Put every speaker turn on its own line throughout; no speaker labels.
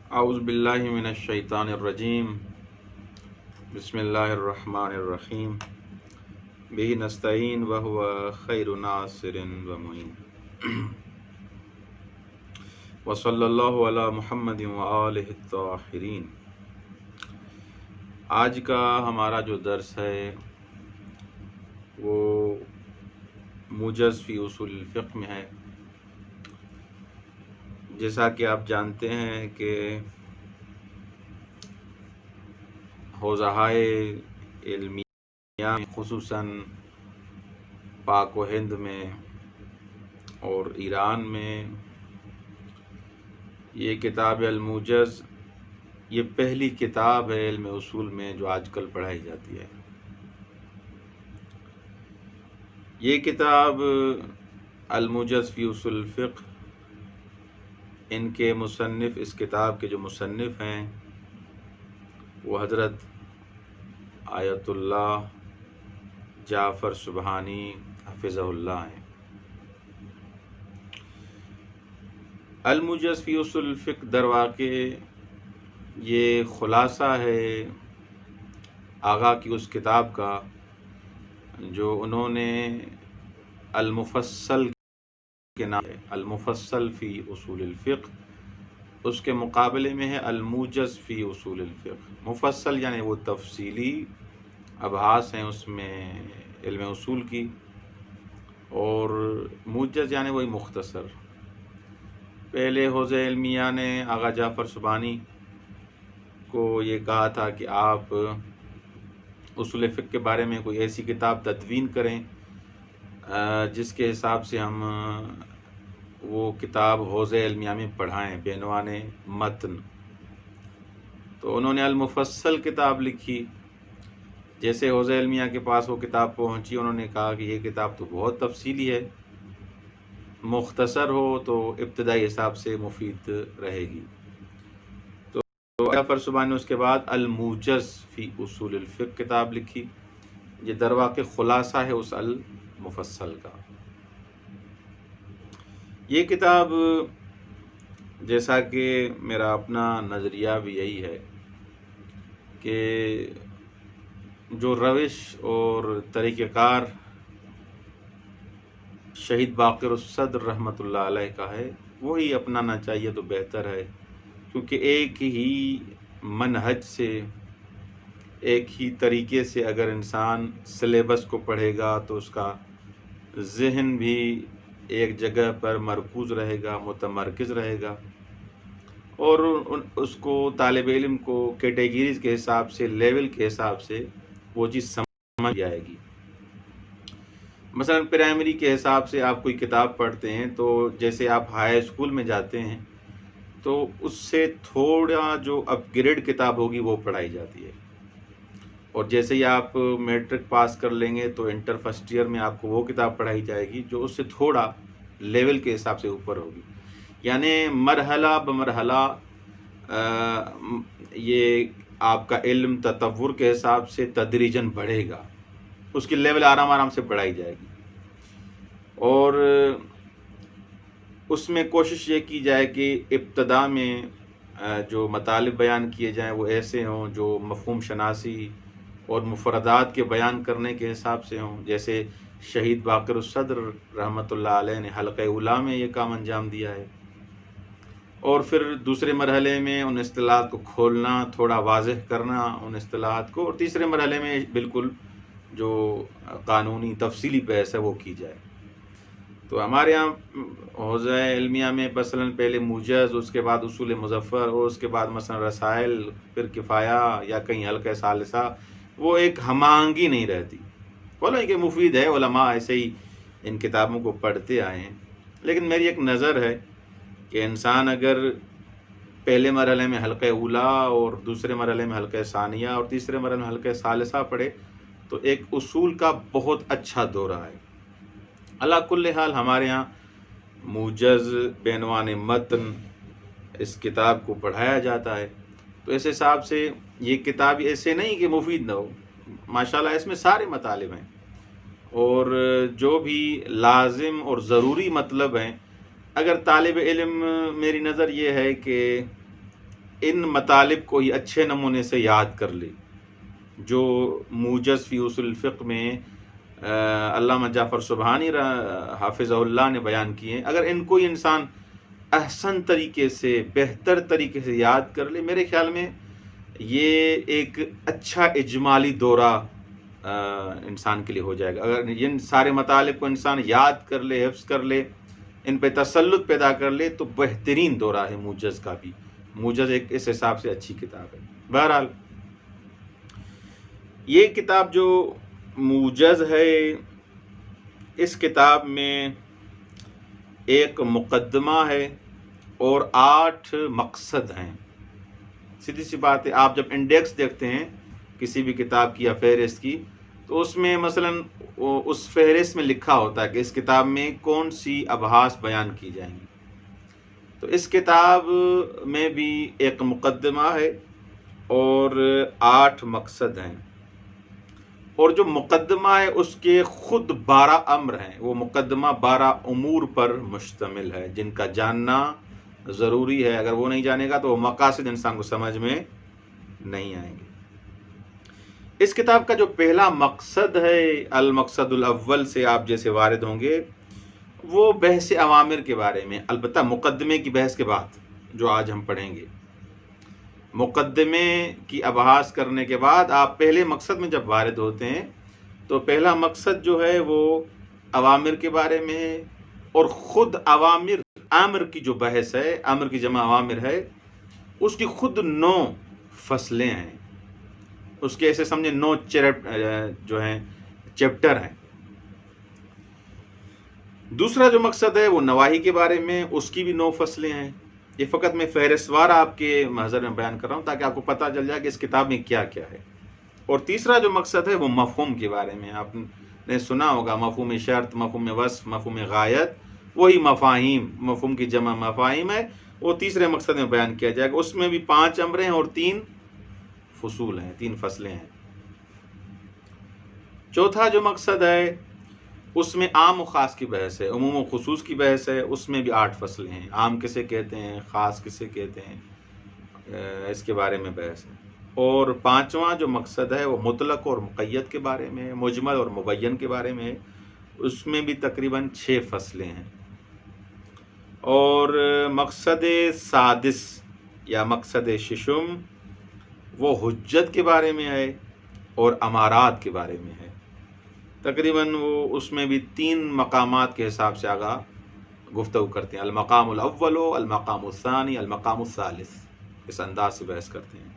اعوذ باللہ من الشیطان الرجیم بسم اللہ الرحمن الرحیم بہ نستعین وہو خیر ناصر ومعین وصلی اللہ علی محمد وآلہ الطاہرین۔ آج کا ہمارا جو درس ہے وہ موجز فی اصول الفقہ میں ہے۔ جیسا کہ آپ جانتے ہیں کہ حوزہائے علمیہ خصوصاً پاک و ہند میں اور ایران میں یہ کتاب الموجز یہ پہلی کتاب ہے علم اصول میں جو آج کل پڑھائی جاتی ہے۔ یہ کتاب الموجز فی اصول الفقہ، ان کے مصنف، اس کتاب کے جو مصنف ہیں وہ حضرت آیت اللہ جعفر سبحانی حفظہ اللہ ہیں۔ الموجز فی اصول الفقہ در واقع یہ خلاصہ ہے آغا کی اس کتاب کا جو انہوں نے المفصل کے نام ہے، المفصل فی اصول الفقہ، اس کے مقابلے میں ہے الموجز فی اصول الفقہ۔ مفصل یعنی وہ تفصیلی ابحاث ہیں اس میں علم اصول کی، اور موجز یعنی وہی مختصر۔ پہلے حوزہ علمیہ نے آغا جعفر سبحانی کو یہ کہا تھا کہ آپ اصول فقہ کے بارے میں کوئی ایسی کتاب تدوین کریں جس کے حساب سے ہم وہ کتاب حوزہ علمیہ میں پڑھائیں بعنوان متن۔ تو انہوں نے المفصل کتاب لکھی۔ جیسے حوزہ علمیہ کے پاس وہ کتاب پہنچی، انہوں نے کہا کہ یہ کتاب تو بہت تفصیلی ہے، مختصر ہو تو ابتدائی حساب سے مفید رہے گی۔ تو جعفر سبحانی نے اس کے بعد الموجز فی اصول الفقہ کتاب لکھی۔ یہ در واقع خلاصہ ہے اس المفصل کا۔ یہ کتاب جیسا کہ میرا اپنا نظریہ بھی یہی ہے کہ جو روش اور طریقہ کار شہید باقر الصدر رحمۃ اللہ علیہ کا ہے وہی اپنانا چاہیے تو بہتر ہے، کیونکہ ایک ہی منہج سے، ایک ہی طریقے سے اگر انسان سلیبس کو پڑھے گا تو اس کا ذہن بھی ایک جگہ پر مرکوز رہے گا، متمرکز رہے گا، اور اس کو طالب علم کو کیٹیگریز کے حساب سے، لیول کے حساب سے وہ چیز سمجھ آئے گی۔ مثلا پرائمری کے حساب سے آپ کوئی کتاب پڑھتے ہیں تو جیسے آپ ہائی اسکول میں جاتے ہیں تو اس سے تھوڑا جو اپ گریڈ کتاب ہوگی وہ پڑھائی جاتی ہے، اور جیسے ہی آپ میٹرک پاس کر لیں گے تو انٹر فرسٹ ایئر میں آپ کو وہ کتاب پڑھائی جائے گی جو اس سے تھوڑا لیول کے حساب سے اوپر ہوگی۔ یعنی مرحلہ بمرحلہ یہ آپ کا علم تطور کے حساب سے تدریجاً بڑھے گا، اس کی لیول آرام آرام سے بڑھائی جائے گی، اور اس میں کوشش یہ کی جائے کہ ابتدا میں جو مطالب بیان کیے جائیں وہ ایسے ہوں جو مفہوم شناسی اور مفردات کے بیان کرنے کے حساب سے ہوں، جیسے شہید باقر الصدر رحمۃ اللہ علیہ نے حلقہ اولیٰ میں یہ کام انجام دیا ہے، اور پھر دوسرے مرحلے میں ان اصطلاحات کو کھولنا، تھوڑا واضح کرنا ان اصطلاحات کو، اور تیسرے مرحلے میں بالکل جو قانونی تفصیلی بحث ہے وہ کی جائے۔ تو ہمارے یہاں حوزہ علمیہ میں مثلاً پہلے موجز، اس کے بعد اصول مظفر، اور اس کے بعد مثلا رسائل، پھر کفایہ یا کہیں حلقہ ثالثہ، وہ ایک ہم آہنگی نہیں رہتی۔ بولو کہ مفید ہے، علماء ایسے ہی ان کتابوں کو پڑھتے آئے ہیں، لیکن میری ایک نظر ہے کہ انسان اگر پہلے مرحلے میں حلقہ اولیٰ اور دوسرے مرحلے میں حلقہ ثانیہ اور تیسرے مرحلے میں حلقہ ثالثہ پڑھے تو ایک اصول کا بہت اچھا دورہ ہے۔ اللہ کل حال ہمارے ہاں موجز بعنوان متن اس کتاب کو پڑھایا جاتا ہے، تو اس حساب سے یہ کتاب ایسے نہیں کہ مفید نہ ہو، ماشاءاللہ اس میں سارے مطالب ہیں، اور جو بھی لازم اور ضروری مطلب ہیں، اگر طالب علم، میری نظر یہ ہے کہ ان مطالب کو ہی اچھے نمونے سے یاد کر لے جو موجز فی اصول الفقہ میں علامہ جعفر سبحانی حافظہ اللہ نے بیان کیے ہیں. اگر ان کو ہی انسان احسن طریقے سے، بہتر طریقے سے یاد کر لے، میرے خیال میں یہ ایک اچھا اجمالی دورہ انسان کے لیے ہو جائے گا. اگر ان سارے مطالب کو انسان یاد کر لے، حفظ کر لے، ان پہ تسلط پیدا کر لے، تو بہترین دورہ ہے موجز کا بھی. موجز ایک اس حساب سے اچھی کتاب ہے. بہرحال یہ کتاب جو موجز ہے، اس کتاب میں ایک مقدمہ ہے اور 8 مقصد ہیں. سیدھی سی بات ہے، آپ جب انڈیکس دیکھتے ہیں کسی بھی کتاب کی یا فہرست کی، تو اس میں مثلا اس فہرست میں لکھا ہوتا ہے کہ اس کتاب میں کون سی ابحاث بیان کی جائیں گی. تو اس کتاب میں بھی ایک مقدمہ ہے اور 8 مقصد ہیں. اور جو مقدمہ ہے اس کے خود 12 امر ہیں. وہ مقدمہ 12 امور پر مشتمل ہے جن کا جاننا ضروری ہے. اگر وہ نہیں جانے گا تو وہ مقاصد انسان کو سمجھ میں نہیں آئیں گے. اس کتاب کا جو پہلا مقصد ہے، المقصد الاول سے آپ جیسے وارد ہوں گے، وہ بحث اوامر کے بارے میں. البتہ مقدمے کی بحث کے بعد جو آج ہم پڑھیں گے، مقدمے کی ابحاث کرنے کے بعد آپ پہلے مقصد میں جب وارد ہوتے ہیں تو پہلا مقصد جو ہے وہ اوامر کے بارے میں ہے. اور خود اوامر، امر کی جو بحث ہے، امر کی جمع اوامر ہے، اس کی خود 9 فصلیں ہیں. اس کے ایسے سمجھیں 9 جو ہیں چیپٹر ہیں. دوسرا جو مقصد ہے وہ نواہی کے بارے میں، اس کی بھی 9 فصلیں ہیں. یہ فقط میں فہرست وار آپ کے محضر میں بیان کر رہا ہوں تاکہ آپ کو پتہ چل جائے کہ اس کتاب میں کیا کیا ہے. اور تیسرا جو مقصد ہے وہ مفہوم کے بارے میں. آپ نے سنا ہوگا مفہوم شرط، مفہوم وصف، مفہوم غایت، وہی مفاہیم، مفہوم کی جمع مفاہیم ہے. وہ تیسرے مقصد میں بیان کیا جائے گا. اس میں بھی 5 امر ہیں اور 3 فصول ہیں، 3 فصلیں ہیں. چوتھا جو مقصد ہے اس میں عام و خاص کی بحث ہے، عموم و خصوص کی بحث ہے. اس میں بھی 8 فصلیں ہیں. عام کسے کہتے ہیں، خاص کسے کہتے ہیں، اس کے بارے میں بحث ہے. اور 5واں جو مقصد ہے وہ مطلق اور مقید کے بارے میں ہے، مجمل اور مبین کے بارے میں ہے. اس میں بھی تقریباً 6 فصلیں ہیں. اور مقصد سادس یا مقصد ششم وہ حجت کے بارے میں ہے اور امارات کے بارے میں ہے. تقریباً وہ اس میں بھی 3 مقامات کے حساب سے آگاہ گفتگو کرتے ہیں. المقام الاول، المقام الثانی، المقام الثالث، اس انداز سے بحث کرتے ہیں.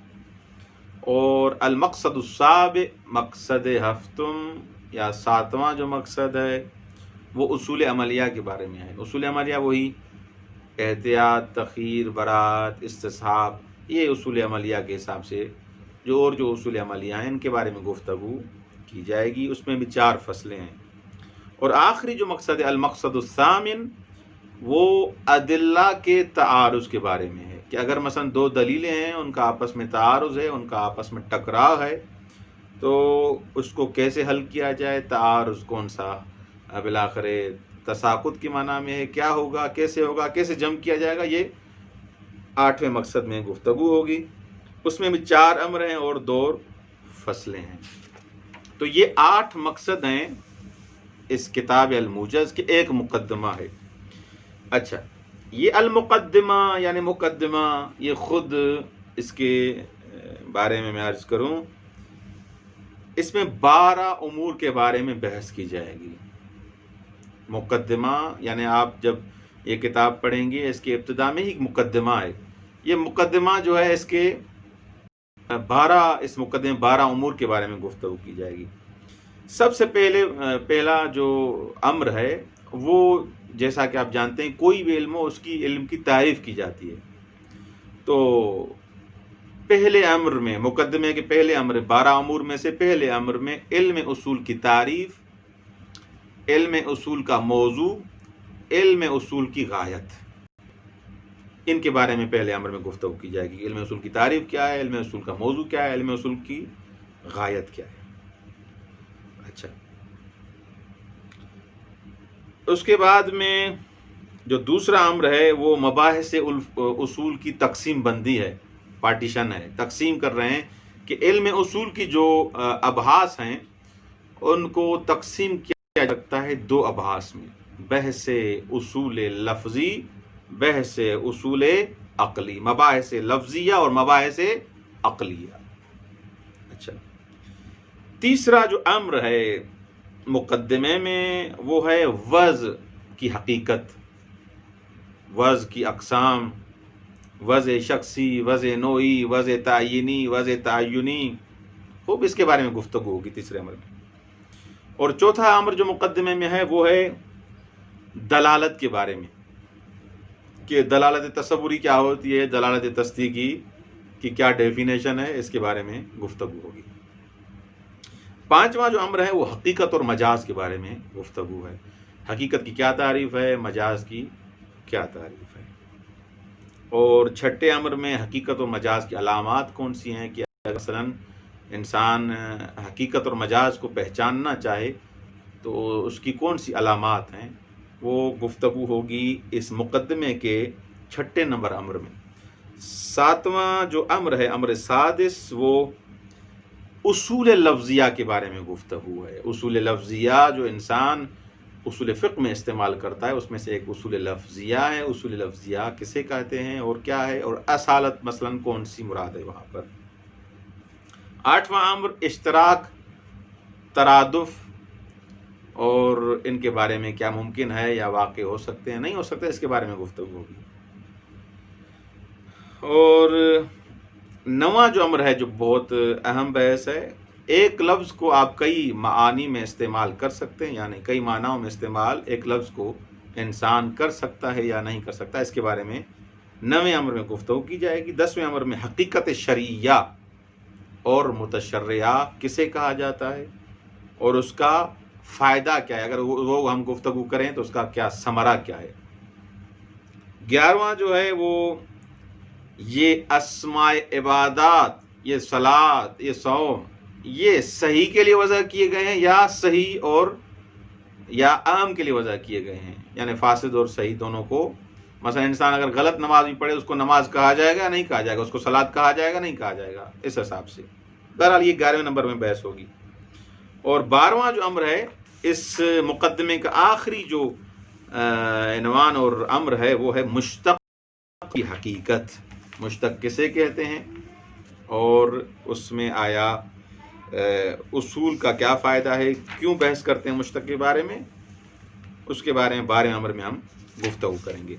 اور المقصد السابع، مقصد ہفتم یا 7واں جو مقصد ہے وہ اصول عملیہ کے بارے میں ہے. اصول عملیہ وہی احتیاط، تخیر، برات، استصحاب، یہ اصول عملیہ کے حساب سے جو اصول عملیہ ہیں ان کے بارے میں گفتگو کی جائے گی. اس میں بھی 4 فصلیں ہیں. اور آخری جو مقصد ہے المقصد الثامن، وہ ادلہ کے تعارض کے بارے میں ہے کہ اگر مثلا 2 دلیلیں ہیں، ان کا آپس میں تعارض ہے، ان کا آپس میں ٹکراؤ ہے، تو اس کو کیسے حل کیا جائے. تعارض کون سا بالآخر تساقط کے معنی میں ہے، کیا ہوگا، کیسے جمع کیا جائے گا، یہ 8ویں مقصد میں گفتگو ہوگی. اس میں بھی 4 امر ہیں اور 2 فصلیں ہیں. تو یہ 8 مقصد ہیں اس کتاب الموجز کے. ایک مقدمہ ہے. اچھا، یہ المقدمہ یعنی مقدمہ، یہ خود اس کے بارے میں عرض کروں، اس میں 12 امور کے بارے میں بحث کی جائے گی. مقدمہ یعنی آپ جب یہ کتاب پڑھیں گے اس کے ابتدا میں ہی ایک مقدمہ ہے. یہ مقدمہ جو ہے اس کے 12 امور کے بارے میں گفتگو کی جائے گی. سب سے پہلا جو امر ہے وہ جیسا کہ آپ جانتے ہیں کوئی بھی علم ہو اس کی علم کی تعریف کی جاتی ہے. تو پہلے امر میں، مقدمے کے پہلے امر، 12 امور میں سے پہلے امر میں علم اصول کی تعریف، علم اصول کا موضوع، علم اصول کی غایت، ان کے بارے میں پہلے امر میں گفتگو کی جائے گی. علم اصول کی تعریف کیا ہے، علم اصول کا موضوع کیا ہے، علم اصول کی غایت کیا ہے. اچھا، اس کے بعد میں جو دوسرا امر ہے وہ مباحث اصول کی تقسیم بندی ہے. پارٹیشن ہے، تقسیم کر رہے ہیں کہ علم اصول کی جو ابحاث ہیں ان کو تقسیم کیا جا سکتا ہے دو ابحاث میں، بحث اصول لفظی، بحث اصول عقلی، مباحث لفظیہ اور مباحث عقلیہ۔ اچھا، تیسرا جو امر ہے مقدمے میں وہ ہے وضع کی حقیقت، وضع کی اقسام، وضع شخصی، وضع نوعی، وضع تعینی، وضع تعینی، خوب اس کے بارے میں گفتگو ہوگی تیسرے امر میں۔ اور چوتھا امر جو مقدمے میں ہے وہ ہے دلالت کے بارے میں، کہ دلالت تصوری کیا ہوتی ہے، دلالت تصدیقی کی کیا ڈیفینیشن ہے، اس کے بارے میں گفتگو ہوگی۔ پانچواں جو امر ہے وہ حقیقت اور مجاز کے بارے میں گفتگو ہے، حقیقت کی کیا تعریف ہے، مجاز کی کیا تعریف ہے۔ اور چھٹے امر میں حقیقت اور مجاز کی علامات کون سی ہیں، کہ مثلا انسان حقیقت اور مجاز کو پہچاننا چاہے تو اس کی کون سی علامات ہیں، وہ گفتگو ہوگی اس مقدمے کے چھٹے نمبر امر میں۔ ساتواں جو امر ہے، امر سادس، وہ اصول لفظیہ کے بارے میں گفتگو ہے۔ اصول لفظیہ جو انسان اصول فقہ میں استعمال کرتا ہے اس میں سے ایک اصول لفظیہ ہے۔ اصول لفظیہ کسے کہتے ہیں اور کیا ہے، اور اصالت مثلا کون سی مراد ہے وہاں پر۔ آٹھواں امر اشتراک، ترادف، اور ان کے بارے میں کیا ممکن ہے یا واقع ہو سکتے ہیں، نہیں ہو سکتے، اس کے بارے میں گفتگو ہوگی۔ اور نواں جو امر ہے جو بہت اہم بحث ہے، ایک لفظ کو آپ کئی معانی میں استعمال کر سکتے ہیں، یعنی کئی معناؤں میں استعمال ایک لفظ کو انسان کر سکتا ہے یا نہیں کر سکتا، اس کے بارے میں نویں امر میں گفتگو کی جائے گی۔ دسویں امر میں حقیقت شرعیہ اور متشرعہ کسے کہا جاتا ہے اور اس کا فائدہ کیا ہے، اگر وہ ہم گفتگو کریں تو اس کا کیا ثمرہ کیا ہے۔ 11واں جو ہے وہ یہ اسماء عبادات، یہ صلاۃ، یہ صوم، یہ صحیح کے لیے وضع کیے گئے ہیں یا صحیح اور یا عام کے لیے وضع کیے گئے ہیں، یعنی فاسد اور صحیح دونوں کو۔ مثلا انسان اگر غلط نماز بھی پڑھے اس کو نماز کہا جائے گا نہیں کہا جائے گا، اس کو صلاۃ کہا جائے گا نہیں کہا جائے گا، اس حساب سے۔ بہرحال یہ 11ویں نمبر میں بحث ہوگی۔ اور 12واں جو امر ہے اس مقدمے کا آخری جو عنوان اور امر ہے وہ ہے مشتق کی حقیقت، مشتق کسے کہتے ہیں اور اس میں آیا اصول کا کیا فائدہ ہے، کیوں بحث کرتے ہیں مشتق کے بارے میں، اس کے بارے میں 12ویں امر میں ہم گفتگو کریں گے۔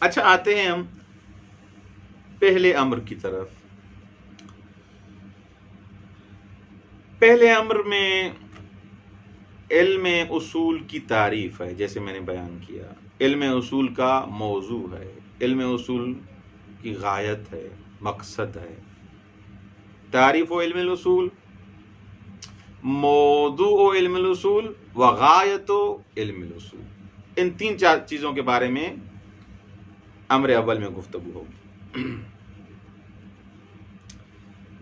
اچھا، آتے ہیں ہم پہلے امر کی طرف۔ پہلے امر میں علم اصول کی تعریف ہے، جیسے میں نے بیان کیا، علم اصول کا موضوع ہے، علم اصول کی غایت ہے، مقصد ہے۔ تعریف و علم الاصول، موضوع و علم الاصول، و غایت و علم الاصول، ان تین چار چیزوں کے بارے میں امر اول میں گفتگو ہوگی۔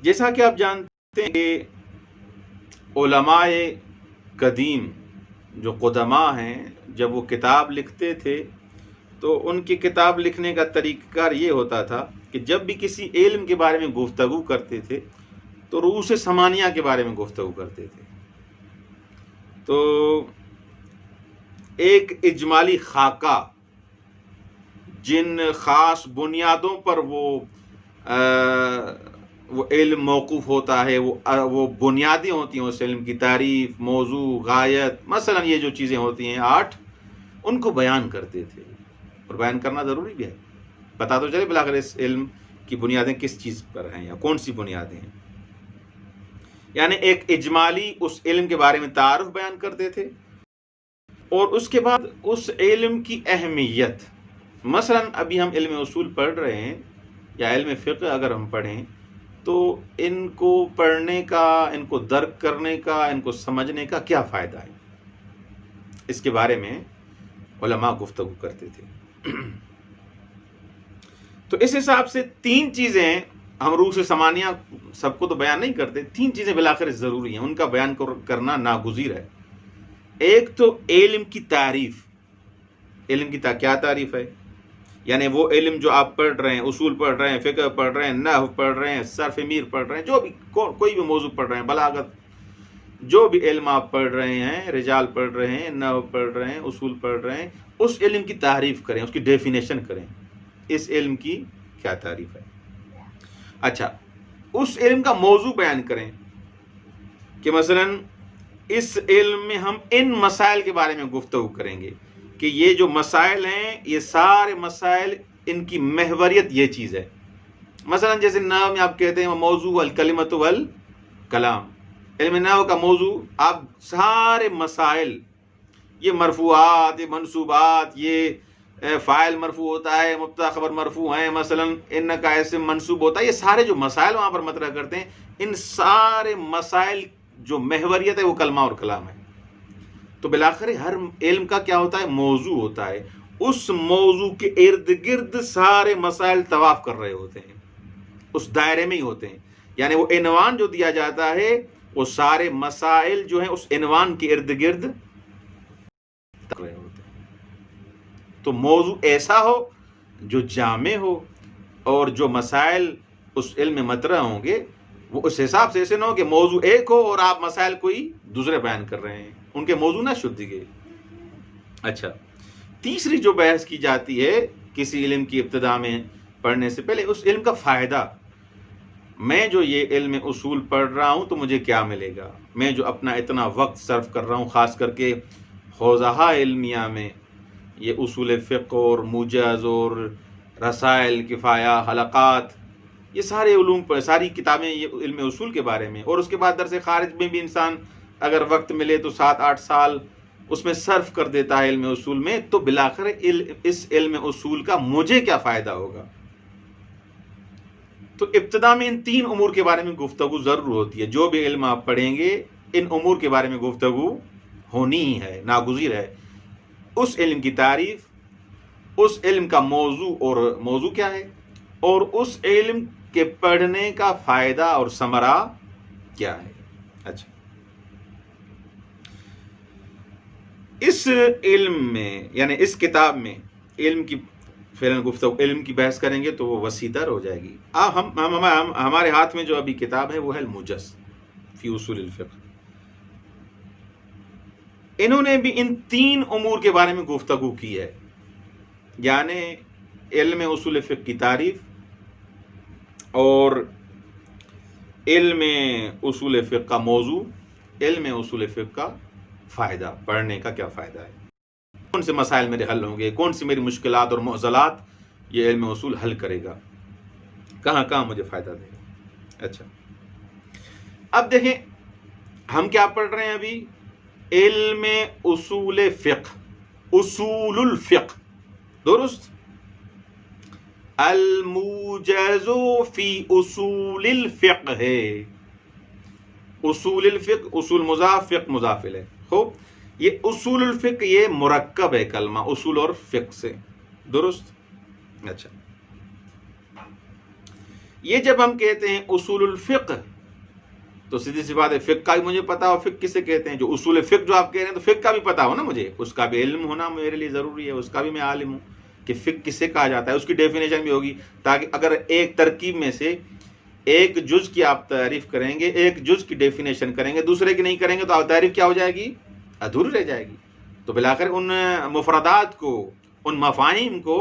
جیسا کہ آپ جانتے ہیں کہ علماء قدیم جو قدماء ہیں جب وہ کتاب لکھتے تھے تو ان کی کتاب لکھنے کا طریقہ کار یہ ہوتا تھا کہ جب بھی کسی علم کے بارے میں گفتگو کرتے تھے تو رؤوس ثمانیہ کے بارے میں گفتگو کرتے تھے۔ تو ایک اجمالی خاکہ جن خاص بنیادوں پر وہ علم موقوف ہوتا ہے، وہ بنیادیں ہوتی ہیں اس علم کی، تعریف، موضوع، غایت، مثلا یہ جو چیزیں ہوتی ہیں 8، ان کو بیان کرتے تھے، اور بیان کرنا ضروری بھی ہے، پتہ تو چلے بلاخر اس علم کی بنیادیں کس چیز پر ہیں یا کون سی بنیادیں ہیں۔ یعنی ایک اجمالی اس علم کے بارے میں تعارف بیان کرتے تھے، اور اس کے بعد اس علم کی اہمیت، مثلا ابھی ہم علم اصول پڑھ رہے ہیں یا علم فقہ اگر ہم پڑھیں تو ان کو پڑھنے کا، ان کو درک کرنے کا، ان کو سمجھنے کا کیا فائدہ ہے، اس کے بارے میں علماء گفتگو کرتے تھے۔ تو اس حساب سے 3 چیزیں ہم رؤوس ثمانیہ سب کو تو بیان نہیں کرتے، 3 چیزیں بالآخر ضروری ہیں، ان کا بیان کرنا ناگزیر ہے۔ ایک تو علم کی تعریف، علم کی کیا تعریف ہے، یعنی وہ علم جو آپ پڑھ رہے ہیں، اصول پڑھ رہے ہیں، فقہ پڑھ رہے ہیں، نحو پڑھ رہے ہیں، صرف میر پڑھ رہے ہیں، جو بھی کوئی بھی موضوع پڑھ رہے ہیں، بلاغت، جو بھی علم آپ پڑھ رہے ہیں، رجال پڑھ رہے ہیں، نحو پڑھ رہے ہیں، اصول پڑھ رہے ہیں، اس علم کی تعریف کریں، اس کی ڈیفینیشن کریں، اس علم کی کیا تعریف ہے۔ اچھا، اس علم کا موضوع بیان کریں کہ مثلا اس علم میں ہم ان مسائل کے بارے میں گفتگو کریں گے کہ یہ جو مسائل ہیں، یہ سارے مسائل، ان کی محوریت یہ چیز ہے۔ مثلا جیسے نحو میں آپ کہتے ہیں وہ موضوع الکلمۃ والکلام، علم نحو کا موضوع آپ سارے مسائل، یہ مرفوعات، یہ منصوبات، یہ فاعل مرفوع ہوتا ہے، مبتدا خبر مرفوع ہیں، مثلا ان کا اسم منصوب ہوتا ہے، یہ سارے جو مسائل وہاں پر مطرح کرتے ہیں، ان سارے مسائل جو محوریت ہے وہ کلمہ اور کلام ہے۔ تو بالآخر ہر علم کا کیا ہوتا ہے؟ موضوع ہوتا ہے، اس موضوع کے ارد گرد سارے مسائل طواف کر رہے ہوتے ہیں، اس دائرے میں ہی ہوتے ہیں، یعنی وہ عنوان جو دیا جاتا ہے وہ سارے مسائل جو ہیں اس عنوان کے ارد گرد رہے ہوتے ہیں۔ تو موضوع ایسا ہو جو جامع ہو، اور جو مسائل اس علم میں مطرح ہوں گے وہ اس حساب سے ایسے نہ ہو کہ موضوع ایک ہو اور آپ مسائل کوئی دوسرے بیان کر رہے ہیں، ان کے موضوع نہ شد گئے۔ اچھا، تیسری جو بحث کی جاتی ہے کسی علم کی ابتدا میں پڑھنے سے پہلے، اس علم کا فائدہ، میں جو یہ علم اصول پڑھ رہا ہوں تو مجھے کیا ملے گا، میں جو اپنا اتنا وقت صرف کر رہا ہوں، خاص کر کے حوزہ علمیہ میں، یہ اصول فقہ اور موجز اور رسائل، کفایہ، حلقات، یہ سارے علوم پر، ساری کتابیں یہ علم اصول کے بارے میں، اور اس کے بعد درس خارج میں بھی انسان اگر وقت ملے تو 7-8 سال اس میں صرف کر دیتا ہے علم اصول میں، تو بالآخر اس علم اصول کا مجھے کیا فائدہ ہوگا؟ تو ابتدا میں ان 3 امور کے بارے میں گفتگو ضرور ہوتی ہے، جو بھی علم آپ پڑھیں گے ان امور کے بارے میں گفتگو ہونی ہی ہے، ناگزیر ہے۔ اس علم کی تعریف، اس علم کا موضوع، اور موضوع کیا ہے، اور اس علم کے پڑھنے کا فائدہ اور ثمرہ کیا ہے۔ اچھا، اس علم میں یعنی اس کتاب میں علم کی فعلاً گفتگو، علم کی بحث کریں گے تو وہ وسیع تر ہو جائے گی۔ ہمارے ہاتھ میں جو ابھی کتاب ہے وہ ہے الموجز فی اصول الفقہ۔ انہوں نے بھی ان 3 امور کے بارے میں گفتگو کی ہے، یعنی علم اصول فقہ کی تعریف، اور علم اصول فقہ کا موضوع، علم اصول فقہ کا فائدہ، پڑھنے کا کیا فائدہ ہے، کون سے مسائل میرے حل ہوں گے، کون سی میری مشکلات اور معضلات یہ علم اصول حل کرے گا، کہاں کہاں مجھے فائدہ دے گا۔ اچھا، اب دیکھیں ہم کیا پڑھ رہے ہیں ابھی؟ علم اصول فقہ، اصول الفقہ، درست؟ الموجز فی اصول الفقہ ہے، اصول الفقہ، اصول مضاف، فقہ مضاف الیہ۔ خوب، یہ اصول الفقہ یہ مرکب ہے کلمہ اصول اور فقہ سے، درست؟ اچھا، یہ جب ہم کہتے ہیں اصول الفقہ تو سیدھی سی بات ہے فقہ کا بھی مجھے پتا ہو، فقہ کسے کہتے ہیں، جو اصول فقہ جو آپ کہہ رہے ہیں تو فقہ کا بھی پتا ہو نا مجھے، اس کا بھی علم ہونا میرے لیے ضروری ہے، اس کا بھی میں عالم ہوں کہ فقہ کسے کہا جاتا ہے، اس کی ڈیفینیشن بھی ہوگی، تاکہ اگر ایک ترکیب میں سے ایک جز کی آپ تعریف کریں گے، ایک جز کی ڈیفینیشن کریں گے، دوسرے کی نہیں کریں گے تو آپ تعریف کیا ہو جائے گی؟ ادھوری رہ جائے گی۔ تو بالآخر ان مفردات کو، ان مفاہیم کو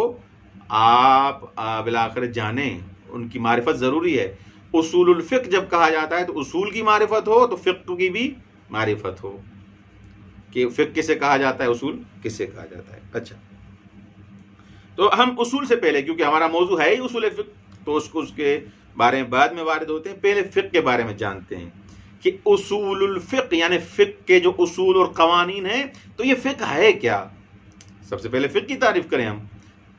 آپ بالآخر جانیں، ان کی معرفت ضروری ہے۔ اصول الفقہ جب کہا جاتا ہے تو اصول کی معرفت ہو تو فقہ کی بھی معرفت ہو، کہ فقہ کسے کہا جاتا ہے، اصول کسے کہا جاتا ہے۔ اچھا، تو ہم اصول سے پہلے، کیونکہ ہمارا موضوع ہے ہی اصول فقہ، تو اس کے بارے میں بعد میں وارد ہوتے ہیں، پہلے فقہ کے بارے میں جانتے ہیں کہ اصول الفقہ یعنی فقہ کے جو اصول اور قوانین ہیں، تو یہ فقہ ہے کیا؟ سب سے پہلے فقہ کی تعریف کریں ہم،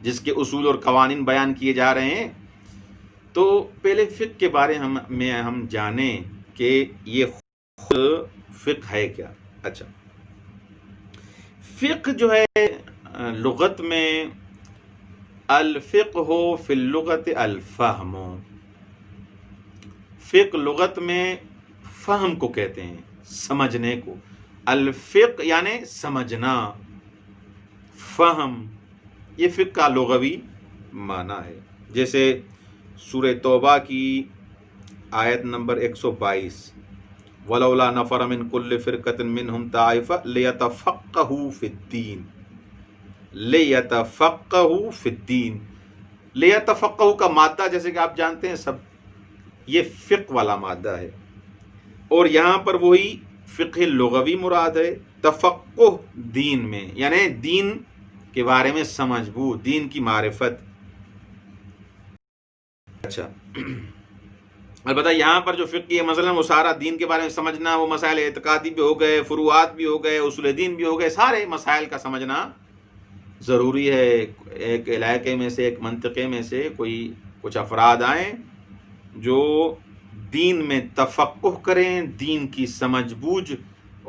جس کے اصول اور قوانین بیان کیے جا رہے ہیں، تو پہلے فقہ کے بارے میں ہم جانیں کہ یہ فقہ ہے کیا۔ اچھا، فقہ جو ہے لغت میں، الفقہ فی اللغت الفہم، فقہ لغت میں فہم کو کہتے ہیں، سمجھنے کو، الفقہ یعنی سمجھنا، فہم، یہ فقہ کا لغوی معنی ہے. جیسے سورہ توبہ کی آیت نمبر 122 وَلَوْلَا نَفَرَ مِن كُلِّ فِرْقَةٍ مِّنْهُمْ طَائِفَةٌ لِيَتَفَقَّهُوا فِي الدِّينِ. لِيَتَفَقَّهُوا فِي الدِّينِ. لِيَتَفَقَّهُوا کا مادہ جیسے کہ آپ جانتے ہیں سب، یہ فقہ والا مادہ ہے، اور یہاں پر وہی فقہ لغوی مراد ہے. تفقہ دین میں یعنی دین کے بارے میں سمجھ بوجھ، دین کی معرفت. اچھا، البتہ یہاں پر جو فقہ ہے مثلا وہ سارا دین کے بارے میں سمجھنا، وہ مسائل اعتقادی بھی ہو گئے، فروعات بھی ہو گئے، اصول دین بھی ہو گئے، سارے مسائل کا سمجھنا ضروری ہے. ایک علاقے میں سے، ایک منطقے میں سے کچھ افراد آئیں جو دین میں تفقہ کریں، دین کی سمجھ بوجھ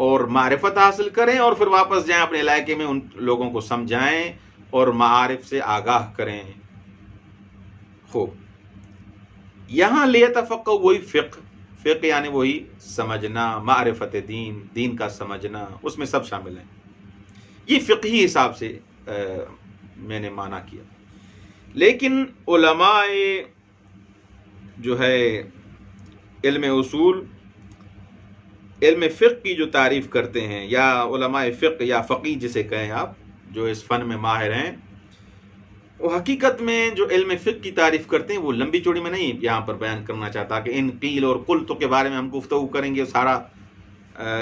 اور معرفت حاصل کریں، اور پھر واپس جائیں اپنے علاقے میں، ان لوگوں کو سمجھائیں اور معارف سے آگاہ کریں. خوب، یہاں لیتفقہ وہی فقہ یعنی وہی سمجھنا، معرفت دین، دین کا سمجھنا، اس میں سب شامل ہیں. یہ فقہی حساب سے میں نے معنی کیا. لیکن علماء جو ہے علم اصول، علم فقہ کی جو تعریف کرتے ہیں، یا علماء فقہ یا فقیہ جسے کہیں آپ، جو اس فن میں ماہر ہیں، وہ حقیقت میں جو علم فقہ کی تعریف کرتے ہیں وہ لمبی چوڑی میں نہیں یہاں پر بیان کرنا چاہتا کہ ان قیل اور قلتوں کے بارے میں ہم گفتگو کریں گے سارا،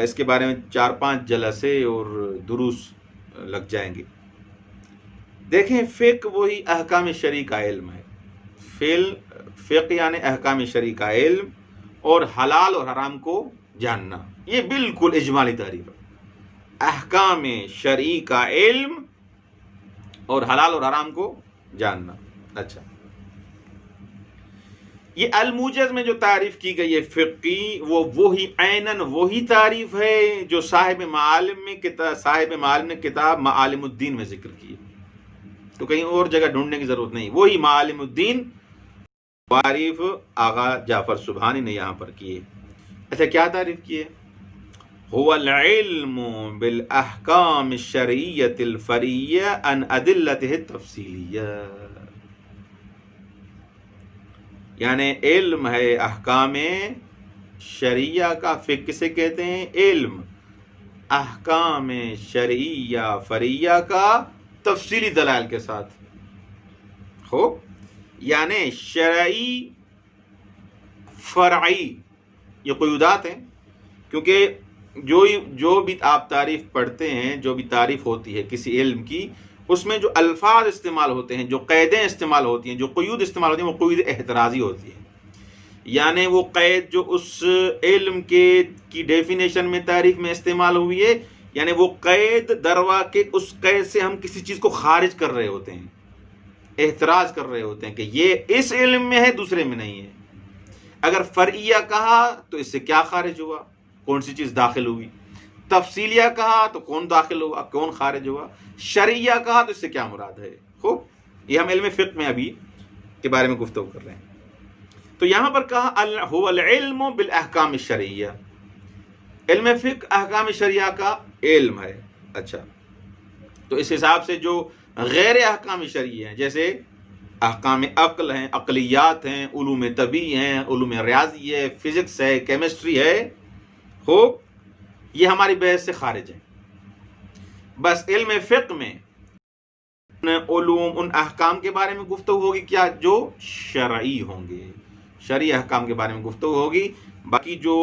اس کے بارے میں 4-5 جلسے اور دروس لگ جائیں گے. دیکھیں، فقہ وہی احکام شرعی کا علم ہے. فقہ یعنی احکام شرعی کا علم اور حلال اور حرام کو جاننا، یہ بالکل اجمالی تعریف ہے. احکام شرعی کا علم اور حلال اور حرام کو جاننا. اچھا، یہ الموجز میں جو تعریف کی گئی ہے فقی، وہی عیناً وہی تعریف ہے جو صاحب معالم نے کتاب معالم الدین میں ذکر کی ہے. تو کہیں اور جگہ ڈھونڈنے کی ضرورت نہیں، وہی معالم الدین تعریف آغا جعفر سبحانی نے یہاں پر کی ہے. اچھا، کیا تعریف کی ہے؟ هو العلم بالاحکام الشرعیۃ الفرعیہ عن ادلتہ التفصیلیہ. یعنی علم ہے احکام شرعیہ کا. فقہ کسے کہتے ہیں؟ علم احکام شرعیہ فرعیہ کا تفصیلی دلائل کے ساتھ. ہو یعنی شرعی فرعی یہ قیودات ہیں، کیونکہ جو بھی آپ تعریف پڑھتے ہیں، جو بھی تعریف ہوتی ہے کسی علم کی، اس میں جو الفاظ استعمال ہوتے ہیں، جو قیدیں استعمال ہوتی ہیں، جو قیود استعمال ہوتی ہیں، وہ قیود احترازی ہوتی ہیں. یعنی وہ قید جو اس علم کی ڈیفینیشن میں تعریف میں استعمال ہوئی ہے، یعنی وہ قید دروا کے اس قید سے ہم کسی چیز کو خارج کر رہے ہوتے ہیں، احتراز کر رہے ہوتے ہیں کہ یہ اس علم میں ہے، دوسرے میں نہیں ہے. اگر فرعیہ کہا تو اس سے کیا خارج ہوا، کون سی چیز داخل ہوئی. تفصیلیہ کہا تو کون داخل ہوا، کون خارج ہوا. شرعیہ کہا تو اس سے کیا مراد ہے. خوب، یہ ہم علم فقہ میں ابھی کے بارے میں گفتگو کر رہے ہیں. تو یہاں پر کہا هو العلم بالاحکام الشرعیہ، علم فقہ احکام شرعیہ کا علم ہے. اچھا، تو اس حساب سے جو غیر احکام شرعی ہیں، جیسے احکام عقل ہیں، عقلیات ہیں، علوم طبی ہیں، علوم ریاضی ہے، فزکس ہے، کیمسٹری ہے، خوب، یہ ہماری بحث سے خارج ہے. بس علم فقہ میں ان علوم، ان احکام کے بارے میں گفتگو ہوگی کیا جو شرعی ہوں گے، شرعی احکام کے بارے میں گفتگو ہوگی. باقی جو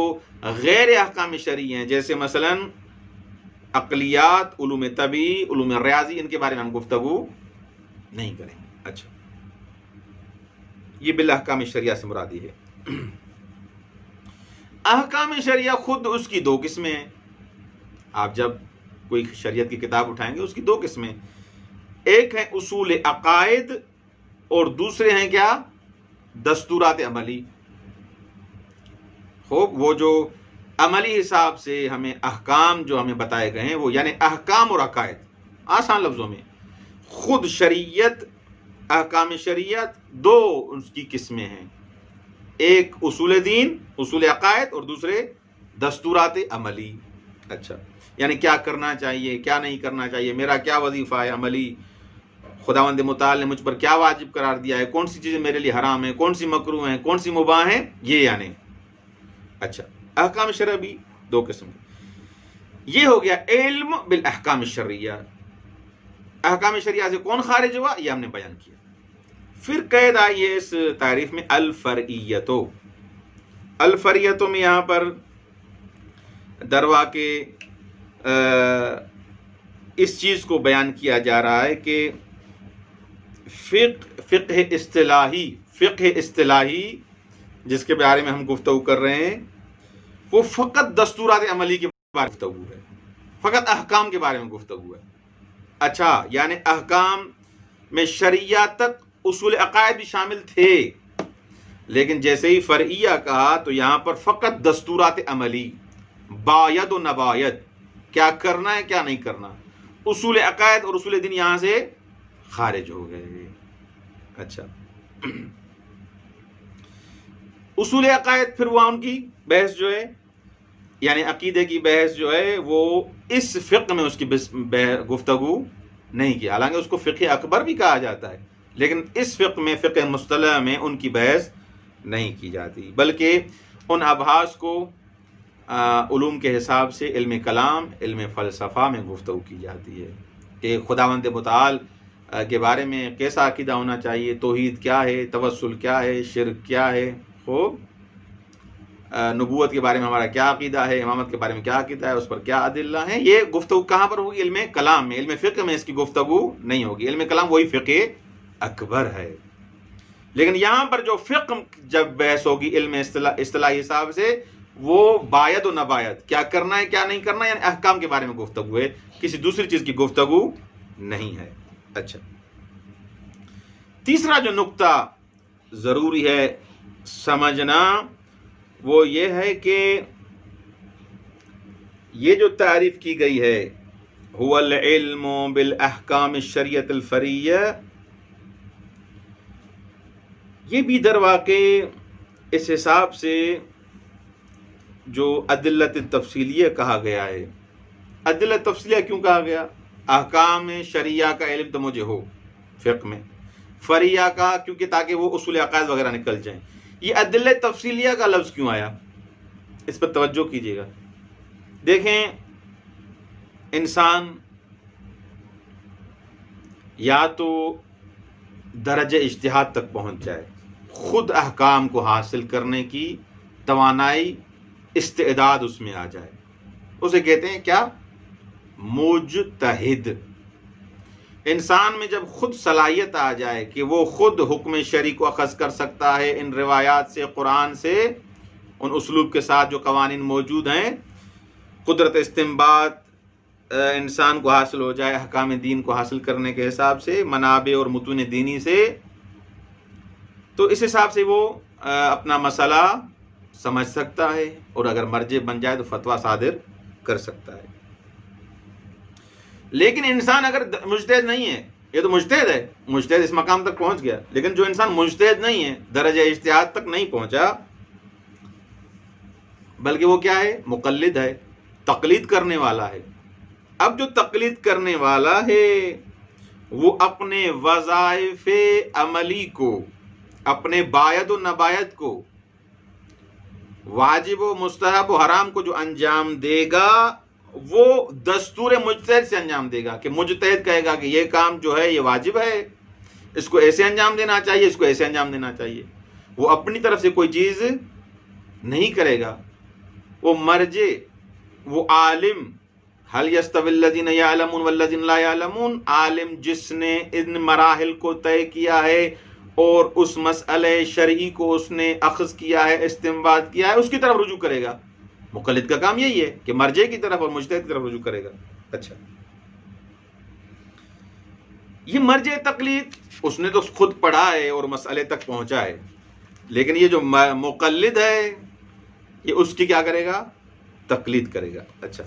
غیر احکام شرعی ہیں، جیسے مثلا عقلیات، علوم طبی، علوم ریاضی، ان کے بارے میں ہم گفتگو نہیں کریں گے. اچھا، یہ بالاحکام شرعیہ سے مرادی ہے. احکام شرعیہ خود اس کی 2 قسمیں ہیں. آپ جب کوئی شریعت کی کتاب اٹھائیں گے، اس کی 2 قسمیں، ایک ہے اصول عقائد اور دوسرے ہیں کیا؟ دستورات عملی. خوب، وہ جو عملی حساب سے ہمیں احکام جو ہمیں بتائے گئے ہیں، وہ یعنی احکام اور عقائد، آسان لفظوں میں خود شریعت، احکام شریعت 2 اس کی قسمیں ہیں، ایک اصول دین، اصول عقائد، اور دوسرے دستورات عملی. اچھا، یعنی کیا کرنا چاہیے، کیا نہیں کرنا چاہیے، میرا کیا وظیفہ ہے عملی. خداوند متعال نے مجھ پر کیا واجب قرار دیا ہے، کون سی چیزیں میرے لیے حرام ہیں، کون سی مکروہ ہیں، کون سی مباح ہیں، یہ یا نہیں۔ اچھا، احکام شرع بھی دو قسم کے، یہ ہو گیا علم بالاحکام الشرعیہ۔ احکام شریعہ سے کون خارج ہوا، یہ ہم نے بیان کیا۔ پھر قید آئی ہے اس تعریف میں الفرعیت۔ الفرعیت میں یہاں پر درواقع اس چیز کو بیان کیا جا رہا ہے کہ فقہ اصطلاحی جس کے بارے میں ہم گفتگو کر رہے ہیں، وہ فقط دستورات عملی کے بارے میں گفتگو ہے، فقط احکام کے بارے میں گفتگو ہے۔ اچھا، یعنی احکام میں شریعت تک اصول عقائد بھی شامل تھے، لیکن جیسے ہی فرعیہ کہا تو یہاں پر فقط دستورات عملی، باید و نباید، کیا کرنا ہے کیا نہیں کرنا، اصول عقائد اور اصول دین یہاں سے خارج ہو گئے۔ اچھا، اصول عقائد پھر وہاں ان کی بحث جو ہے، یعنی عقیدے کی بحث جو ہے، وہ اس فقہ میں اس کی گفتگو نہیں کی، حالانکہ اس کو فقہ اکبر بھی کہا جاتا ہے، لیکن اس فقہ میں، فقہ مصطلح میں ان کی بحث نہیں کی جاتی، بلکہ ان ابحاث کو علوم کے حساب سے علم کلام، علم فلسفہ میں گفتگو کی جاتی ہے کہ خداوند متعال کے بارے میں کیسا عقیدہ ہونا چاہیے، توحید کیا ہے، توسل کیا ہے، شرک کیا ہے، خوب نبوت کے بارے میں ہمارا کیا عقیدہ ہے، امامت کے بارے میں کیا عقیدہ ہے، اس پر کیا ادلہ ہیں۔ یہ گفتگو کہاں پر ہوگی؟ علم کلام میں، علم فقہ میں اس کی گفتگو نہیں ہوگی۔ علم کلام وہی فقہ اکبر ہے، لیکن یہاں پر جو فقہ جب بحث ہوگی علم اصطلاحی حساب سے، وہ باید و نباید، کیا کرنا ہے کیا نہیں کرنا، یعنی احکام کے بارے میں گفتگو ہے، کسی دوسری چیز کی گفتگو نہیں ہے۔ اچھا، تیسرا جو نقطہ ضروری ہے سمجھنا، وہ یہ ہے کہ یہ جو تعریف کی گئی ہے هو العلم بالاحکام الشرعیۃ الفرعیہ، یہ بھی در واقع اس حساب سے جو ادلت تفصیلیہ کہا گیا ہے۔ ادلت تفصیلیہ کیوں کہا گیا؟ احکام شرعیہ کا علم تو مجھے ہو فقہ میں، فرعیہ کا کیونکہ تاکہ وہ اصول عقائد وغیرہ نکل جائیں۔ یہ ادلت تفصیلیہ کا لفظ کیوں آیا، اس پر توجہ کیجیے گا۔ دیکھیں، انسان یا تو درجہ اجتہاد تک پہنچ جائے، خود احکام کو حاصل کرنے کی توانائی، استعداد اس میں آ جائے، اسے کہتے ہیں کیا؟ مجتہد۔ انسان میں جب خود صلاحیت آ جائے کہ وہ خود حکم شرعی کو اخذ کر سکتا ہے، ان روایات سے، قرآن سے، ان اسلوب کے ساتھ جو قوانین موجود ہیں، قدرت استنباط انسان کو حاصل ہو جائے احکام دین کو حاصل کرنے کے حساب سے، منابع اور متون دینی سے، تو اس حساب سے وہ اپنا مسئلہ سمجھ سکتا ہے، اور اگر مرجع بن جائے تو فتویٰ صادر کر سکتا ہے۔ لیکن انسان اگر مجتہد نہیں ہے، یہ تو مجتہد ہے، مجتہد اس مقام تک پہنچ گیا، لیکن جو انسان مجتہد نہیں ہے، درجہ اجتہاد تک نہیں پہنچا، بلکہ وہ کیا ہے؟ مقلد ہے، تقلید کرنے والا ہے۔ اب جو تقلید کرنے والا ہے، وہ اپنے وظائف عملی کو، اپنے باید و نباید کو، واجب و مستحب و حرام کو جو انجام دے گا، وہ دستور مجتہد سے انجام دے گا، کہ مجتہد کہے گا کہ یہ کام جو ہے یہ واجب ہے، اس کو ایسے انجام دینا چاہیے، اس کو ایسے انجام دینا چاہیے۔ وہ اپنی طرف سے کوئی چیز نہیں کرے گا۔ وہ مرجع، وہ عالم، حل یستوی الذین یعلمون والذین لا یعلمون، عالم جس نے ان مراحل کو طے کیا ہے اور اس مسئلہ شرعی کو اس نے اخذ کیا ہے، استنباط کیا ہے، اس کی طرف رجوع کرے گا۔ مقلد کا کام یہی ہے کہ مرجع کی طرف اور مجتہد کی طرف رجوع کرے گا۔ اچھا، یہ مرجع تقلید اس نے تو خود پڑھا ہے اور مسئلے تک پہنچا ہے، لیکن یہ جو مقلد ہے، یہ اس کی کیا کرے گا؟ تقلید کرے گا۔ اچھا،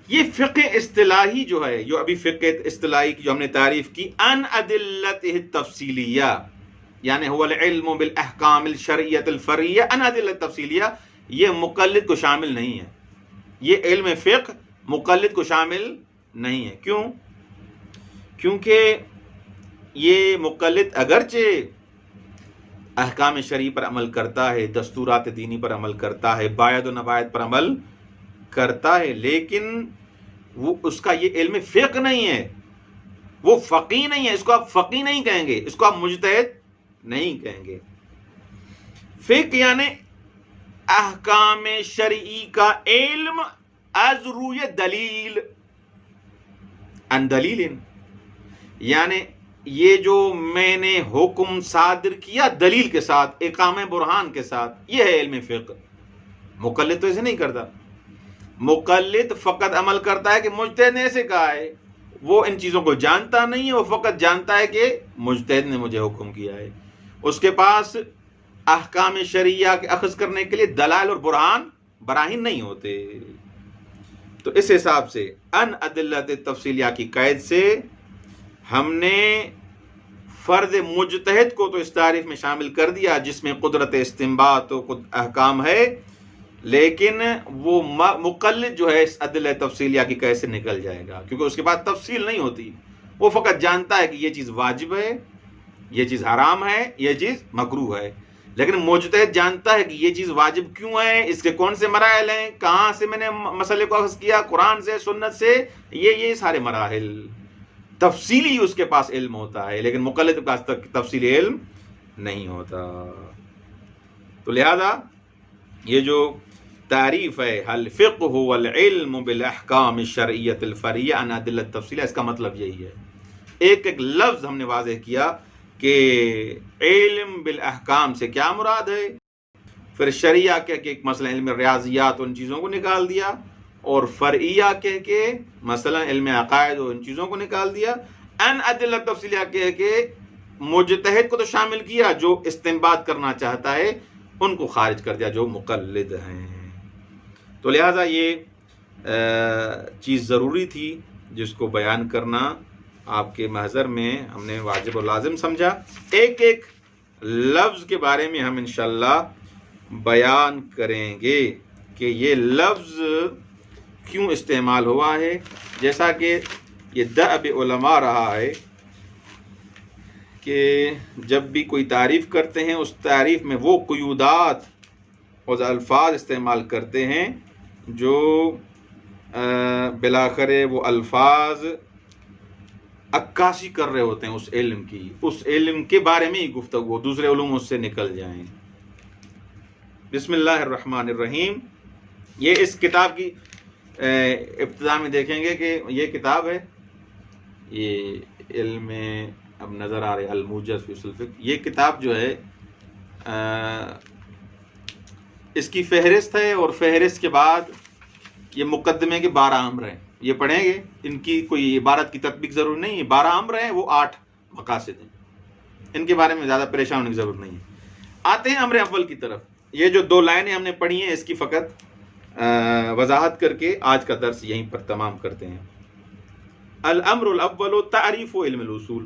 یہ فقہ اصطلاحی جو ہے، جو ابھی فقہ اصطلاحی کی جو ہم نے تعریف کی، ان ادلتہ التفصیلیہ، یعنی هو العلم بالاحکام الشرعیۃ الفرعیہ، ان ادلۃ تفصیلیہ، یہ مقلد کو شامل نہیں ہے۔ یہ علم فقہ مقلد کو شامل نہیں ہے۔ کیوں؟ کیونکہ یہ مقلد اگرچہ احکام شرعی پر عمل کرتا ہے، دستورات دینی پر عمل کرتا ہے، باید و نباید پر عمل کرتا ہے، لیکن وہ اس کا یہ علم فقہ نہیں ہے، وہ فقیہ نہیں ہے، اس کو آپ فقیہ نہیں کہیں گے، اس کو آپ مجتہد نہیں کہیں گے۔ فقہ یعنی احکام شرعی کا علم از روی دلیل، ان دلیل، یعنی یہ جو میں نے حکم صادر کیا دلیل کے ساتھ، اقامہ برہان کے ساتھ، یہ ہے علم فقہ۔ مقلد تو ایسے نہیں کرتا، مقلد فقط عمل کرتا ہے کہ مجتہد نے ایسے کہا ہے، وہ ان چیزوں کو جانتا نہیں ہے، وہ فقط جانتا ہے کہ مجتہد نے مجھے حکم کیا ہے۔ اس کے پاس احکام شرعیہ کے اخذ کرنے کے لیے دلائل اور براہین نہیں ہوتے۔ تو اس حساب سے ان ادلت تفصیلیہ کی قید سے ہم نے فرد مجتہد کو تو اس تعریف میں شامل کر دیا جس میں قدرت استنباط و احکام ہے، لیکن وہ مقلد جو ہے اس ادلہ تفصیلیہ کی قید سے نکل جائے گا، کیونکہ اس کے بعد تفصیل نہیں ہوتی، وہ فقط جانتا ہے کہ یہ چیز واجب ہے، یہ چیز حرام ہے، یہ چیز مکروہ ہے، لیکن مجتہد جانتا ہے کہ یہ چیز واجب کیوں ہے، اس کے کون سے مراحل ہیں، کہاں سے میں نے مسئلے کو اخذ کیا، قرآن سے، سنت سے، یہ سارے مراحل تفصیلی اس کے پاس علم ہوتا ہے، لیکن مقلد کے پاس تفصیلی علم نہیں ہوتا۔ تو لہذا یہ جو تعریف ہے الفقہ هو العلم بالاحکام الشرعیۃ الفرعیہ عن ادلہ التفصیلیہ، اس کا مطلب یہی ہے۔ ایک ایک لفظ ہم نے واضح کیا کہ علم بالاحکام سے کیا مراد ہے، پھر شرعیہ کہہ کے ایک مثلا علم ریاضیات ان چیزوں کو نکال دیا، اور فرعیہ کہہ کے مثلا علم عقائد و ان چیزوں کو نکال دیا، ان ادلہ تفصیلیہ کہہ کے مجتہد کو تو شامل کیا جو استنباط کرنا چاہتا ہے، ان کو خارج کر دیا جو مقلد ہیں۔ تو لہٰذا یہ چیز ضروری تھی جس کو بیان کرنا آپ کے محضر میں ہم نے واجب و لازم سمجھا۔ ایک ایک لفظ کے بارے میں ہم انشاءاللہ بیان کریں گے کہ یہ لفظ کیوں استعمال ہوا ہے، جیسا کہ یہ دأب علماء رہا ہے کہ جب بھی کوئی تعریف کرتے ہیں اس تعریف میں وہ قیودات اور الفاظ استعمال کرتے ہیں جو بالآخر وہ الفاظ عکاسی کر رہے ہوتے ہیں اس علم کی، اس علم کے بارے میں ہی گفتگو، دوسرے علوم اس سے نکل جائیں۔ بسم اللہ الرحمن الرحیم۔ یہ اس کتاب کی ابتدا میں دیکھیں گے کہ یہ کتاب ہے، یہ علم اب نظر آ رہے الموجز فی اصول الفقہ، یہ کتاب جو ہے اس کی فہرست ہے، اور فہرست کے بعد یہ مقدمے کے 12 امر ہیں، یہ پڑھیں گے، ان کی کوئی عبارت کی تطبیق ضرور نہیں ہے، 12 امر ہیں، وہ 8 مقاصد ہیں، ان کے بارے میں زیادہ پریشان ہونے کی ضرورت نہیں ہے۔ آتے ہیں امر اول کی طرف۔ یہ جو 2 لائنیں ہم نے پڑھی ہیں اس کی فقط وضاحت کر کے آج کا درس یہیں پر تمام کرتے ہیں۔ الامر الاول تعریف و علم الاصول۔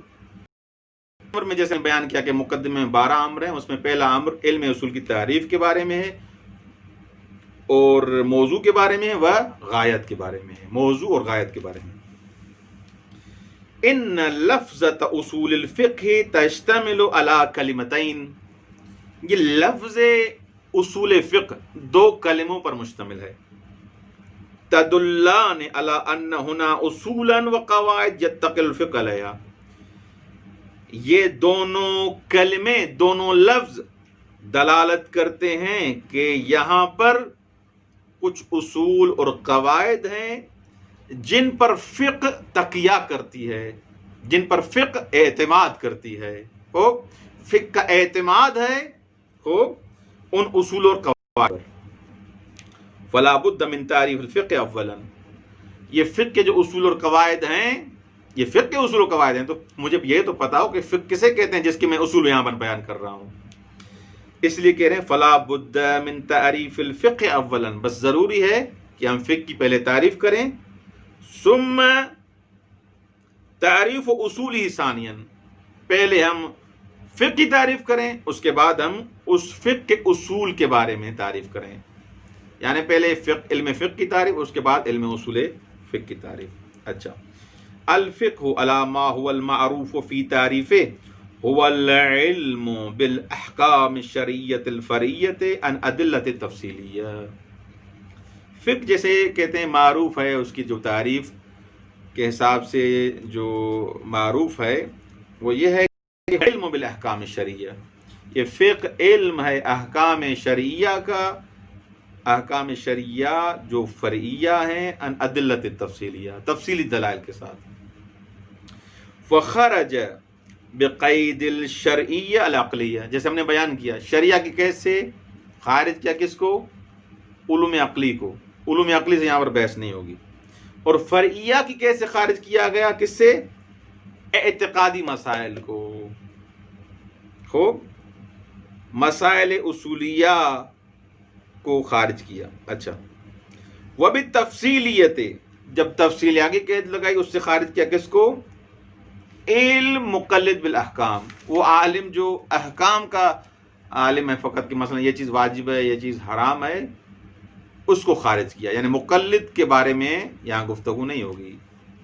امر میں جیسے بیان کیا کہ مقدمے میں 12 امر ہیں، اس میں پہلا امر علم اصول کی تعریف کے بارے میں ہے، اور موضوع کے بارے میں ہے، و غایت کے بارے میں ہے، موضوع اور غایت کے بارے میں۔ ان لفظۃ اصول الفقہ تشتمل علی کلمتین، یہ لفظ اصول فقہ 2 کلموں پر مشتمل ہے، تدلان علی ان ہنا اصولا و قواعد یتقی الفقہ علیہا، یہ دونوں کلمے، دونوں لفظ دلالت کرتے ہیں کہ یہاں پر کچھ اصول اور قواعد ہیں جن پر فقہ تقیہ کرتی ہے، جن پر فقہ اعتماد کرتی ہے، فقہ کا اعتماد ہے ان اصول اور قواعد پر۔ فلا بد من تعریف الفقہ اولا، یہ فقہ کے جو اصول اور قواعد ہیں، یہ فقہ کے اصول و قواعد ہیں، تو مجھے یہ تو پتا ہو کہ فقہ کسے کہتے ہیں جس کے میں اصول یہاں پر بیان کر رہا ہوں، اس لیے کہہ رہے ہیں فلا بد من تعریف الفقہ اولا، بس ضروری ہے کہ ہم فقہ کی پہلے تعریف کریں، ثم تعریف اصولہ ثانیا، پہلے ہم فقہ کی تعریف کریں، اس کے بعد ہم اس فقہ کے اصول کے بارے میں تعریف کریں، یعنی پہلے علم فقہ کی تعریف، اس کے بعد علم اصول فقہ کی تعریف۔ اچھا، الفقہ علی ما هو المعروف فی تعریفہ هو العلم بالاحکام الشرعیۃ الفرعیۃ عن ادلۃ تفصیلیہ. فقہ جیسے کہتے ہیں معروف ہے، اس کی جو تعریف کے حساب سے جو معروف ہے وہ یہ ہے کہ علم بالاحکام الشرعیہ، یہ فقہ علم ہے احکام شرعیہ کا، احکام شرعیہ جو فرعیہ ہیں، ان ادلت تفصیلیہ، تفصیلی دلائل کے ساتھ. فخرج بقید الشرعیہ العقلیہ، جیسے ہم نے بیان کیا شریعہ کی قید سے خارج کیا کس کو؟ علوم عقلی کو. علوم عقلی سے یہاں پر بحث نہیں ہوگی. اور فرعیہ کی قید سے خارج کیا گیا کس سے؟ اعتقادی مسائل کو. خوب، مسائل اصولیہ کو خارج کیا. اچھا، وبالتفصیلیت، جب تفصیل آگے قید لگائی اس سے خارج کیا کس کو؟ علم مقلد بالاحکام، وہ عالم جو احکام کا عالم ہے فقط کہ مثلا یہ چیز واجب ہے یہ چیز حرام ہے، اس کو خارج کیا. یعنی مقلد کے بارے میں یہاں گفتگو نہیں ہوگی،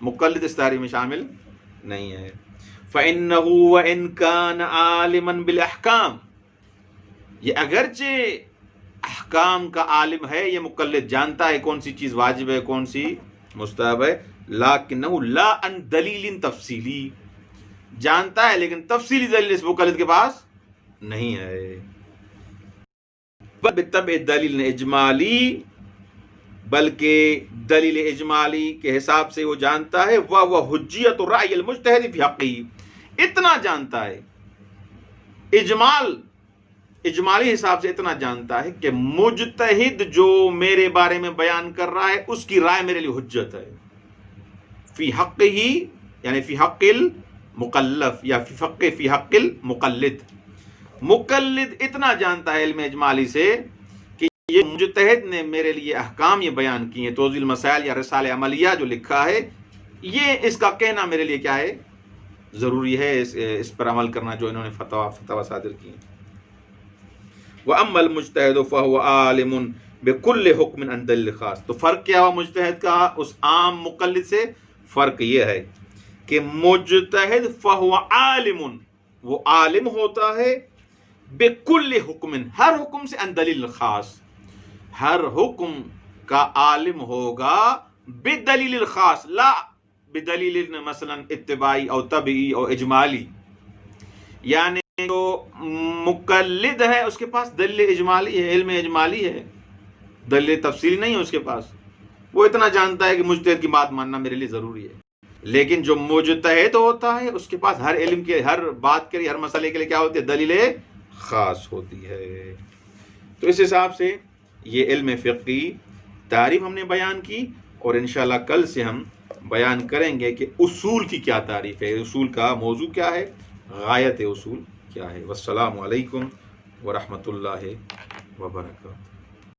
مقلد اس تعریف میں شامل نہیں ہے. فإنه وإن كان عالما بالاحکام، یہ اگرچہ احکام کا عالم ہے، یہ مقلد جانتا ہے کون سی چیز واجب ہے کون سی مستحب ہے، لیکنہ لا ان دلیل تفصیلی، جانتا ہے لیکن تفصیلی دلیل اس مقلد کے پاس نہیں ہے. بالطبع دلیل اجمالی، بلکہ دلیل اجمالی کے حساب سے وہ جانتا ہے، وہ حجیت الرأی المجتہد فی حقہ، اتنا جانتا ہے اجمالی حساب سے اتنا جانتا ہے کہ مجتہد جو میرے بارے میں بیان کر رہا ہے اس کی رائے میرے لیے حجت ہے. فی حق ہی یعنی فی حق المکلف یا فی حق المقلد، مقلد اتنا جانتا ہے علم اجمالی سے کہ یہ مجتہد نے میرے لیے احکام یہ بیان کیے ہیں، توضیح المسائل یا رسالہ عملیہ جو لکھا ہے، یہ اس کا کہنا میرے لیے کیا ہے؟ ضروری ہے، اس پر عمل کرنا جو انہوں نے فتویٰ صادر کی. وَأَمَّا الْمُجْتَهِدُ فَهُوَ عَالِمٌ بِكُلِّ حُکْمٍ عَنْ دَلِيلِ خاص. تو فرق کیا ہوا مجتہد کا اس عام مقلد سے؟ فرق یہ ہے کہ مجتہد فَهُوَ عَالِمٌ، وہ عالم ہوتا ہے بِكُلِّ حُکْمٍ، ہر حکم سے، عَنْ دَلِيلِ خاص، ہر حکم کا عالم ہوگا بدلیل الخاص، لا بدلیل مثلا اتباعی او طبعی او اجمالی. یعنی جو مقلد ہے اس کے پاس دلیل اجمالی ہے، علم اجمالی ہے، دلیل تفصیلی نہیں ہے اس کے پاس. وہ اتنا جانتا ہے کہ مجتہد کی بات ماننا میرے لیے ضروری ہے. لیکن جو مجتہد ہوتا ہے اس کے پاس ہر علم کے، ہر بات کے لیے، ہر مسئلے کے لیے کیا ہوتی ہے؟ دلیل خاص ہوتی ہے. تو اس حساب سے یہ علم فقہ کی تعریف ہم نے بیان کی، اور انشاءاللہ کل سے ہم بیان کریں گے کہ اصول کی کیا تعریف ہے، اصول کا موضوع کیا ہے، غایت اصول کیا ہے. والسلام علیکم ورحمۃ اللہ وبرکاتہ.